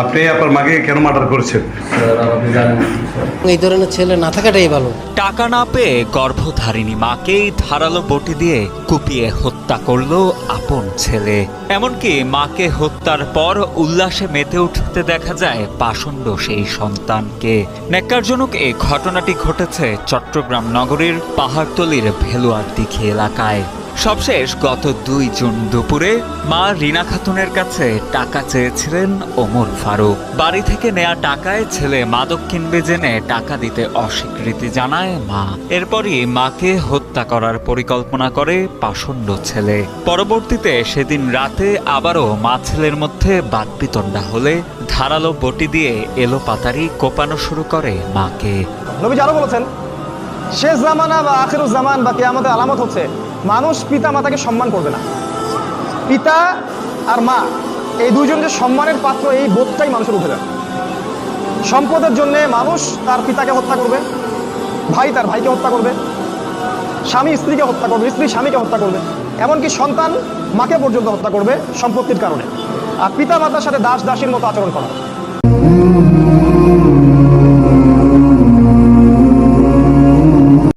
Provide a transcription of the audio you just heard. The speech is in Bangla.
আপনি আপনার মাকে কেন মার্ডার করেছেন? এই ধরনের ছেলে না থাকাটাই ভালো। টাকা না পেয়ে গর্ভধারিণী মাকেই ধারালো বটি দিয়ে কুপিয়ে হত্যা করলো আপন ছেলে। এমনকি মাকে হত্যার পর উল্লাসে মেতে উঠতে দেখা যায় পাষণ্ড সেই সন্তানকে। ন্যাক্কারজনক এই ঘটনাটি ঘটেছে চট্টগ্রাম নগরীর পাহাড়তলীর ভেলুয়ারদিঘি এলাকায়। সবশেষ গত 2 জুন দুপুরে মা রিনা খাতুনের কাছে টাকা চেয়েছিলেন ওমর ফারুক। বাড়ি থেকে নেয়া টাকায় ছেলে মাদক কিনবে জেনে টাকা দিতে অস্বীকৃতি জানায় মা। এরপরই মাকে হত্যা করার পরিকল্পনা করে পাষণ্ড ছেলে। পরবর্তীতে সেদিন রাতে আবারও মা ছেলের মধ্যে বাকবিতণ্ডা হলে ধারালো বটি দিয়ে এলোপাতাড়ি কোপানো শুরু করে মাকে। নবীজি আরো বলেছেন, শেষ জামানা বা আখিরুজ জামান বা কিয়ামতের আলামত হচ্ছে মানুষ পিতা মাতাকে সম্মান করবে না। পিতা আর মা এই দুইজন যে সম্মানের পাত্র, এই বোধটাই মানুষের উঠে যাবে। সম্পদের জন্য মানুষ তার পিতাকে হত্যা করবে, ভাই তার ভাইকে হত্যা করবে, স্বামী স্ত্রীকে হত্যা করবে, স্ত্রী স্বামীকে হত্যা করবে, এমনকি সন্তান মাকে পর্যন্ত হত্যা করবে সম্পত্তির কারণে। আর পিতা মাতার সাথে দাস দাসীর মতো আচরণ করা।